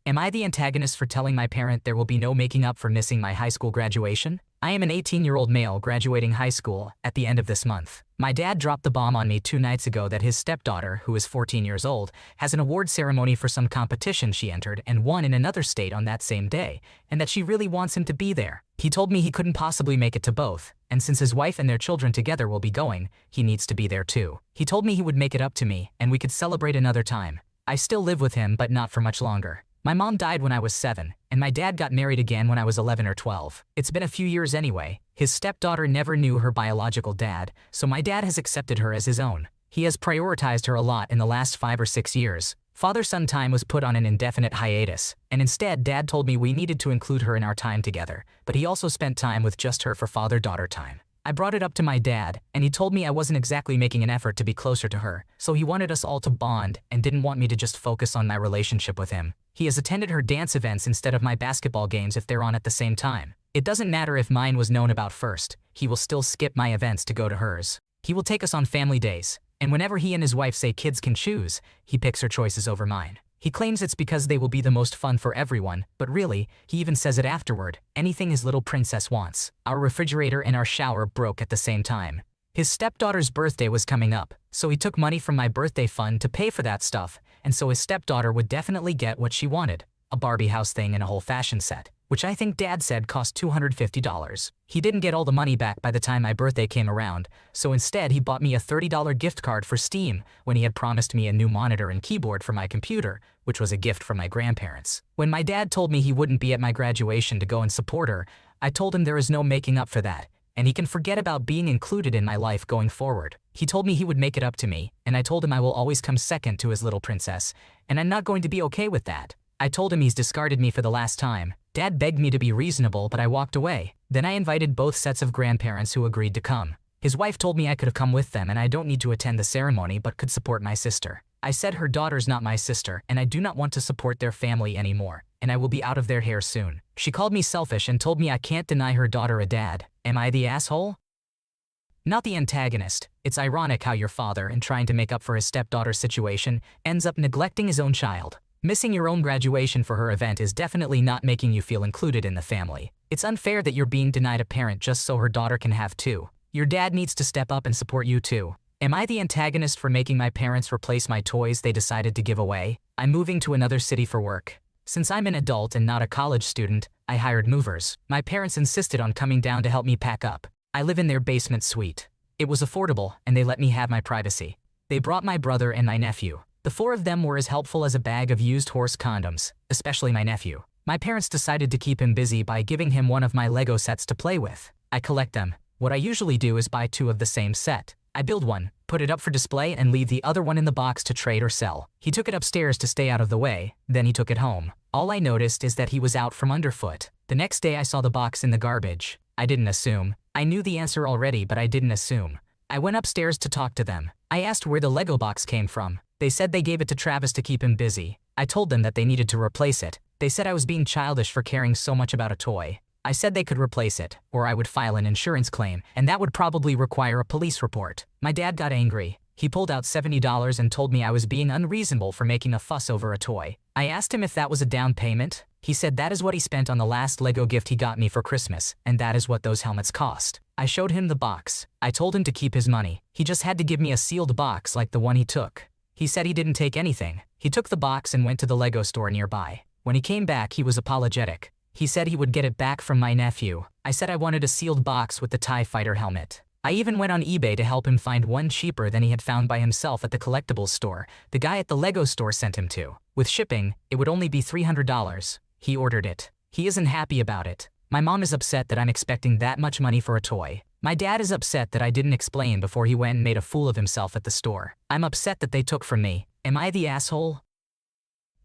Am I the antagonist for telling my parent there will be no making up for missing my high school graduation? I am an 18-year-old male graduating high school at the end of this month. My dad dropped the bomb on me 2 nights ago that his stepdaughter, who is 14 years old, has an award ceremony for some competition she entered and won in another state on that same day, and that she really wants him to be there. He told me he couldn't possibly make it to both, and since his wife and their children together will be going, he needs to be there too. He told me he would make it up to me, and we could celebrate another time. I still live with him, but not for much longer. My mom died when I was 7, and my dad got married again when I was 11 or 12. It's been a few years anyway. His stepdaughter never knew her biological dad, so my dad has accepted her as his own. He has prioritized her a lot in the last 5 or 6 years. Father-son time was put on an indefinite hiatus, and instead Dad told me we needed to include her in our time together, but he also spent time with just her for father-daughter time. I brought it up to my dad, and he told me I wasn't exactly making an effort to be closer to her, so he wanted us all to bond and didn't want me to just focus on my relationship with him. He has attended her dance events instead of my basketball games if they're on at the same time. It doesn't matter if mine was known about first, he will still skip my events to go to hers. He will take us on family days, and whenever he and his wife say kids can choose, he picks her choices over mine. He claims it's because they will be the most fun for everyone, but really, he even says it afterward, anything his little princess wants. Our refrigerator and our shower broke at the same time. His stepdaughter's birthday was coming up, so he took money from my birthday fund to pay for that stuff, and so his stepdaughter would definitely get what she wanted, a Barbie house thing and a whole fashion set, which I think Dad said cost $250. He didn't get all the money back by the time my birthday came around, so instead he bought me a $30 gift card for Steam when he had promised me a new monitor and keyboard for my computer, which was a gift from my grandparents. When my dad told me he wouldn't be at my graduation to go and support her, I told him there is no making up for that, and he can forget about being included in my life going forward. He told me he would make it up to me, and I told him I will always come second to his little princess, and I'm not going to be okay with that. I told him he's discarded me for the last time. Dad begged me to be reasonable, but I walked away. Then I invited both sets of grandparents who agreed to come. His wife told me I could have come with them and I don't need to attend the ceremony but could support my sister. I said her daughter's not my sister and I do not want to support their family anymore, and I will be out of their hair soon. She called me selfish and told me I can't deny her daughter a dad. Am I the asshole? Not the antagonist. It's ironic how your father, in trying to make up for his stepdaughter's situation, ends up neglecting his own child. Missing your own graduation for her event is definitely not making you feel included in the family. It's unfair that you're being denied a parent just so her daughter can have two. Your dad needs to step up and support you too. Am I the antagonist for making my parents replace my toys they decided to give away? I'm moving to another city for work. Since I'm an adult and not a college student, I hired movers. My parents insisted on coming down to help me pack up. I live in their basement suite. It was affordable and they let me have my privacy. They brought my brother and my nephew. The 4 of them were as helpful as a bag of used horse condoms, especially my nephew. My parents decided to keep him busy by giving him one of my Lego sets to play with. I collect them. What I usually do is buy 2 of the same set. I build one, put it up for display and leave the other one in the box to trade or sell. He took it upstairs to stay out of the way, then he took it home. All I noticed is that he was out from underfoot. The next day I saw the box in the garbage. I didn't assume. I knew the answer already, but I didn't assume. I went upstairs to talk to them. I asked where the Lego box came from. They said they gave it to Travis to keep him busy. I told them that they needed to replace it. They said I was being childish for caring so much about a toy. I said they could replace it, or I would file an insurance claim, and that would probably require a police report. My dad got angry. He pulled out $70 and told me I was being unreasonable for making a fuss over a toy. I asked him if that was a down payment. He said that is what he spent on the last Lego gift he got me for Christmas, and that is what those helmets cost. I showed him the box. I told him to keep his money. He just had to give me a sealed box like the one he took. He said he didn't take anything. He took the box and went to the Lego store nearby. When he came back, he was apologetic. He said he would get it back from my nephew. I said I wanted a sealed box with the TIE Fighter helmet. I even went on eBay to help him find one cheaper than he had found by himself at the collectibles store the guy at the Lego store sent him to. With shipping, it would only be $300. He ordered it. He isn't happy about it. My mom is upset that I'm expecting that much money for a toy. My dad is upset that I didn't explain before he went and made a fool of himself at the store. I'm upset that they took from me. Am I the asshole?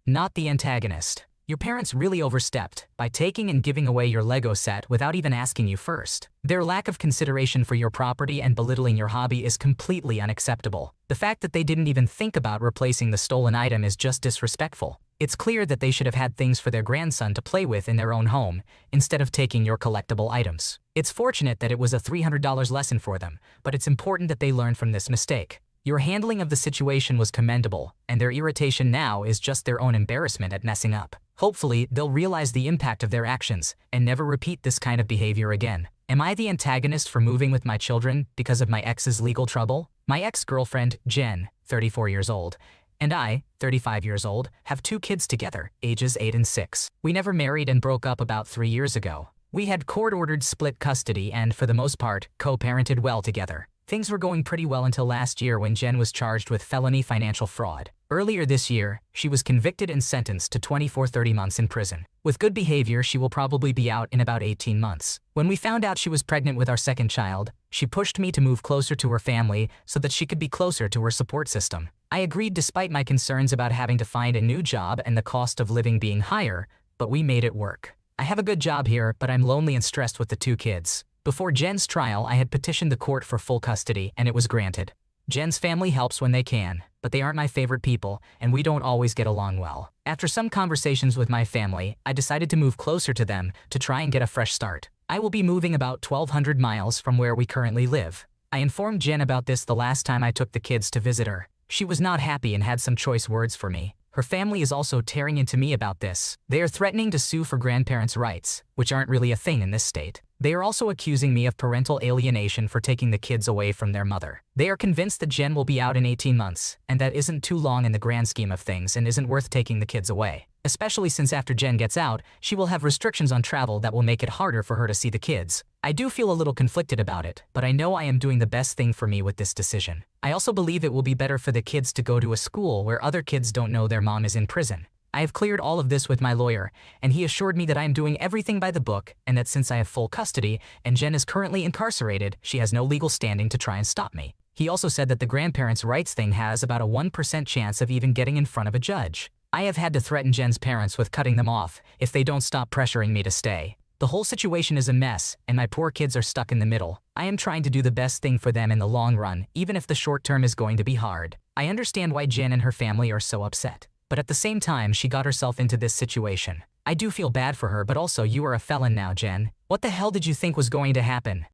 Not the antagonist. Your parents really overstepped by taking and giving away your Lego set without even asking you first. Their lack of consideration for your property and belittling your hobby is completely unacceptable. The fact that they didn't even think about replacing the stolen item is just disrespectful. It's clear that they should have had things for their grandson to play with in their own home, instead of taking your collectible items. It's fortunate that it was a $300 lesson for them, but it's important that they learn from this mistake. Your handling of the situation was commendable, and their irritation now is just their own embarrassment at messing up. Hopefully, they'll realize the impact of their actions and never repeat this kind of behavior again. Am I the antagonist for moving with my children because of my ex's legal trouble? My ex-girlfriend, Jen, 34 years old, and I, 35 years old, have 2 kids together, ages 8 and 6. We never married and broke up about 3 years ago. We had court-ordered split custody and, for the most part, co-parented well together. Things were going pretty well until last year when Jen was charged with felony financial fraud. Earlier this year, she was convicted and sentenced to 30 months in prison. With good behavior, she will probably be out in about 18 months. When we found out she was pregnant with our second child, she pushed me to move closer to her family so that she could be closer to her support system. I agreed despite my concerns about having to find a new job and the cost of living being higher, but we made it work. I have a good job here, but I'm lonely and stressed with the 2 kids. Before Jen's trial, I had petitioned the court for full custody, and it was granted. Jen's family helps when they can, but they aren't my favorite people, and we don't always get along well. After some conversations with my family, I decided to move closer to them to try and get a fresh start. I will be moving about 1,200 miles from where we currently live. I informed Jen about this the last time I took the kids to visit her. She was not happy and had some choice words for me. Her family is also tearing into me about this. They are threatening to sue for grandparents' rights, which aren't really a thing in this state. They are also accusing me of parental alienation for taking the kids away from their mother. They are convinced that Jen will be out in 18 months, and that isn't too long in the grand scheme of things and isn't worth taking the kids away. Especially since after Jen gets out, she will have restrictions on travel that will make it harder for her to see the kids. I do feel a little conflicted about it, but I know I am doing the best thing for me with this decision. I also believe it will be better for the kids to go to a school where other kids don't know their mom is in prison. I have cleared all of this with my lawyer, and he assured me that I am doing everything by the book and that since I have full custody and Jen is currently incarcerated, she has no legal standing to try and stop me. He also said that the grandparents' rights thing has about a 1% chance of even getting in front of a judge. I have had to threaten Jen's parents with cutting them off if they don't stop pressuring me to stay. The whole situation is a mess, and my poor kids are stuck in the middle. I am trying to do the best thing for them in the long run, even if the short term is going to be hard. I understand why Jen and her family are so upset. But at the same time, she got herself into this situation. I do feel bad for her, but also you are a felon now, Jen. What the hell did you think was going to happen?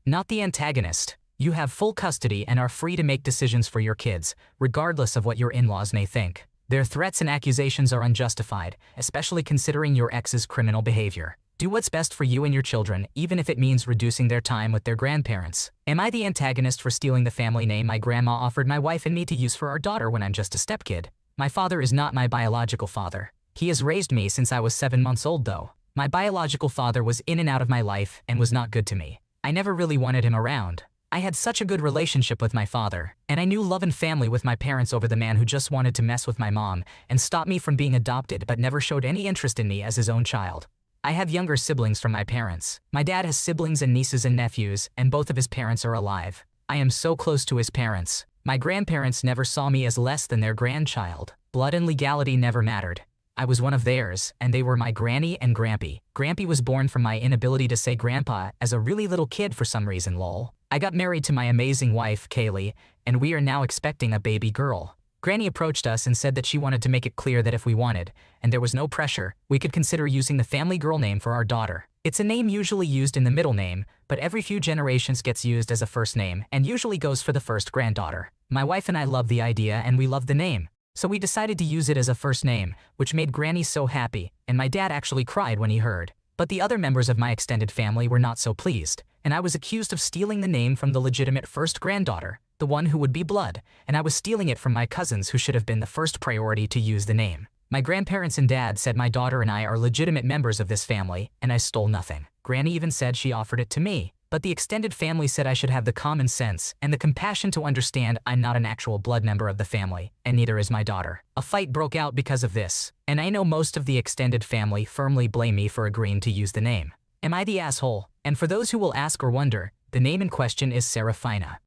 Not the antagonist. You have full custody and are free to make decisions for your kids, regardless of what your in-laws may think. Their threats and accusations are unjustified, especially considering your ex's criminal behavior. Do what's best for you and your children, even if it means reducing their time with their grandparents. Am I the antagonist for stealing the family name my grandma offered my wife and me to use for our daughter when I'm just a stepkid? My father is not my biological father. He has raised me since I was 7 months old though. My biological father was in and out of my life and was not good to me. I never really wanted him around. I had such a good relationship with my father, and I knew love and family with my parents over the man who just wanted to mess with my mom and stop me from being adopted but never showed any interest in me as his own child. I have younger siblings from my parents. My dad has siblings and nieces and nephews, and both of his parents are alive. I am so close to his parents. My grandparents never saw me as less than their grandchild. Blood and legality never mattered. I was one of theirs, and they were my granny and grampy. Grampy was born from my inability to say grandpa as a really little kid for some reason, lol. I got married to my amazing wife, Kaylee, and we are now expecting a baby girl. Granny approached us and said that she wanted to make it clear that if we wanted, and there was no pressure, we could consider using the family girl name for our daughter. It's a name usually used in the middle name, but every few generations gets used as a first name and usually goes for the first granddaughter. My wife and I love the idea and we love the name, so we decided to use it as a first name, which made Granny so happy, and my dad actually cried when he heard. But the other members of my extended family were not so pleased, and I was accused of stealing the name from the legitimate first granddaughter, the one who would be blood, and I was stealing it from my cousins who should have been the first priority to use the name. My grandparents and dad said my daughter and I are legitimate members of this family, and I stole nothing. Granny even said she offered it to me, but the extended family said I should have the common sense and the compassion to understand I'm not an actual blood member of the family, and neither is my daughter. A fight broke out because of this, and I know most of the extended family firmly blame me for agreeing to use the name. Am I the asshole? And for those who will ask or wonder, the name in question is Serafina.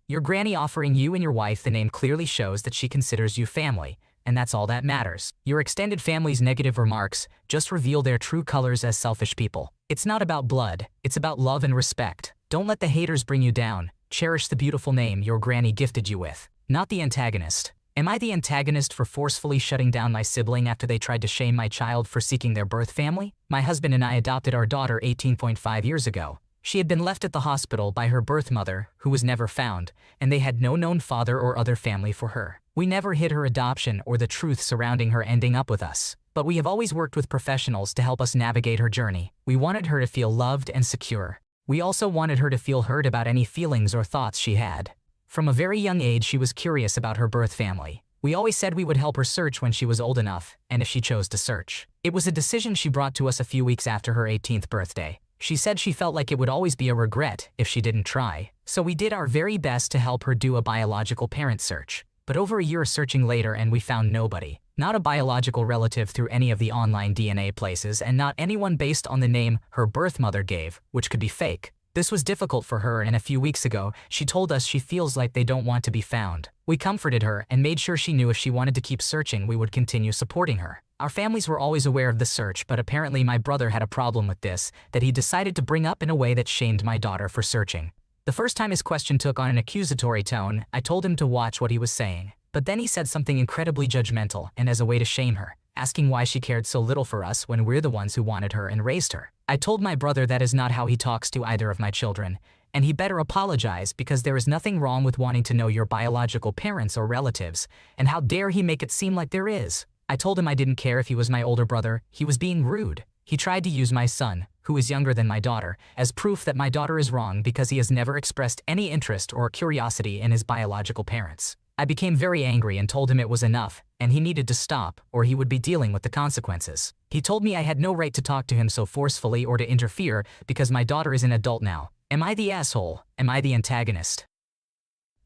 Your granny offering you and your wife the name clearly shows that she considers you family, and that's all that matters. Your extended family's negative remarks just reveal their true colors as selfish people. It's not about blood, it's about love and respect. Don't let the haters bring you down. Cherish the beautiful name your granny gifted you with. Not the antagonist. Am I the antagonist for forcefully shutting down my sibling after they tried to shame my child for seeking their birth family? My husband and I adopted our daughter 18.5 years ago. She had been left at the hospital by her birth mother, who was never found, and they had no known father or other family for her. We never hid her adoption or the truth surrounding her ending up with us, but we have always worked with professionals to help us navigate her journey. We wanted her to feel loved and secure. We also wanted her to feel heard about any feelings or thoughts she had. From a very young age, she was curious about her birth family. We always said we would help her search when she was old enough, and if she chose to search. It was a decision she brought to us a few weeks after her 18th birthday. She said she felt like it would always be a regret if she didn't try, so we did our very best to help her do a biological parent search. But over a year of searching later, and we found nobody. Not a biological relative through any of the online DNA places, and not anyone based on the name her birth mother gave, which could be fake. This was difficult for her, and a few weeks ago, she told us she feels like they don't want to be found. We comforted her and made sure she knew if she wanted to keep searching, we would continue supporting her. Our families were always aware of the search, but apparently my brother had a problem with this that he decided to bring up in a way that shamed my daughter for searching. The first time his question took on an accusatory tone, I told him to watch what he was saying. But then he said something incredibly judgmental and as a way to shame her, asking why she cared so little for us when we're the ones who wanted her and raised her. I told my brother that is not how he talks to either of my children, and he better apologize because there is nothing wrong with wanting to know your biological parents or relatives, and how dare he make it seem like there is. I told him I didn't care if he was my older brother, he was being rude. He tried to use my son, who is younger than my daughter, as proof that my daughter is wrong because he has never expressed any interest or curiosity in his biological parents. I became very angry and told him it was enough, and he needed to stop, or he would be dealing with the consequences. He told me I had no right to talk to him so forcefully or to interfere because my daughter is an adult now. Am I the asshole? Am I the antagonist?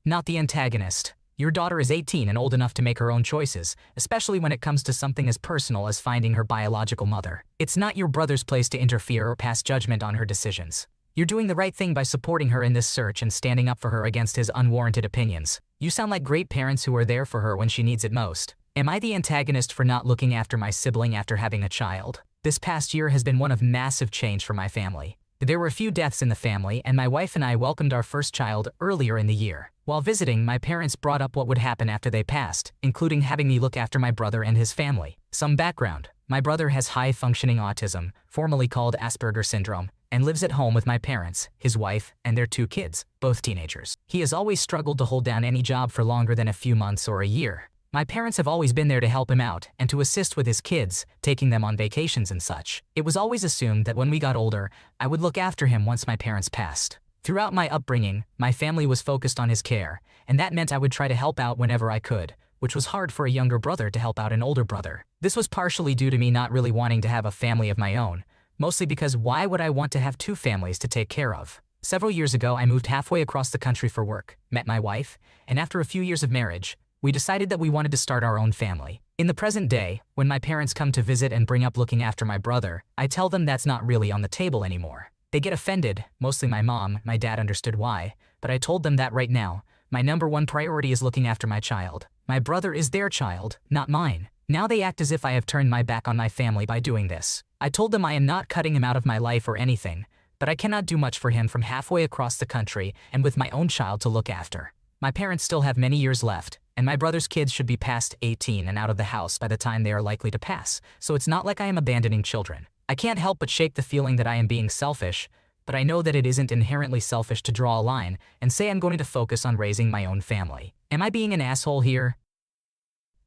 Not the antagonist. Your daughter is 18 and old enough to make her own choices, especially when it comes to something as personal as finding her biological mother. It's not your brother's place to interfere or pass judgment on her decisions. You're doing the right thing by supporting her in this search and standing up for her against his unwarranted opinions. You sound like great parents who are there for her when she needs it most. Am I the antagonist for not looking after my sibling after having a child? This past year has been one of massive change for my family. There were a few deaths in the family, and my wife and I welcomed our first child earlier in the year. While visiting, my parents brought up what would happen after they passed, including having me look after my brother and his family. Some background. My brother has high-functioning autism, formerly called Asperger syndrome, and lives at home with my parents, his wife, and their 2 kids, both teenagers. He has always struggled to hold down any job for longer than a few months or a year. My parents have always been there to help him out and to assist with his kids, taking them on vacations and such. It was always assumed that when we got older, I would look after him once my parents passed. Throughout my upbringing, my family was focused on his care, and that meant I would try to help out whenever I could, which was hard for a younger brother to help out an older brother. This was partially due to me not really wanting to have a family of my own, mostly because why would I want to have 2 families to take care of? Several years ago, I moved halfway across the country for work, met my wife, and after a few years of marriage, we decided that we wanted to start our own family. In the present day, when my parents come to visit and bring up looking after my brother, I tell them that's not really on the table anymore. They get offended, mostly my mom. My dad understood why, but I told them that right now, my #1 priority is looking after my child. My brother is their child, not mine. Now they act as if I have turned my back on my family by doing this. I told them I am not cutting him out of my life or anything, but I cannot do much for him from halfway across the country and with my own child to look after. My parents still have many years left, and my brother's kids should be past 18 and out of the house by the time they are likely to pass, so it's not like I am abandoning children. I can't help but shake the feeling that I am being selfish, but I know that it isn't inherently selfish to draw a line and say I'm going to focus on raising my own family. Am I being an asshole here?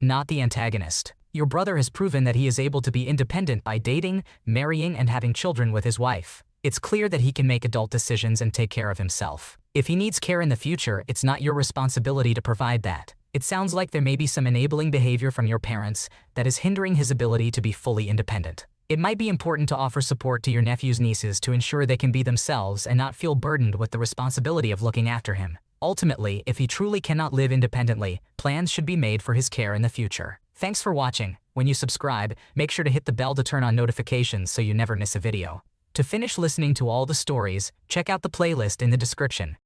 Not the antagonist. Your brother has proven that he is able to be independent by dating, marrying, and having children with his wife. It's clear that he can make adult decisions and take care of himself. If he needs care in the future, it's not your responsibility to provide that. It sounds like there may be some enabling behavior from your parents that is hindering his ability to be fully independent. It might be important to offer support to your nephew's nieces to ensure they can be themselves and not feel burdened with the responsibility of looking after him. Ultimately, if he truly cannot live independently, plans should be made for his care in the future. Thanks for watching. When you subscribe, make sure to hit the bell to turn on notifications so you never miss a video. To finish listening to all the stories, check out the playlist in the description.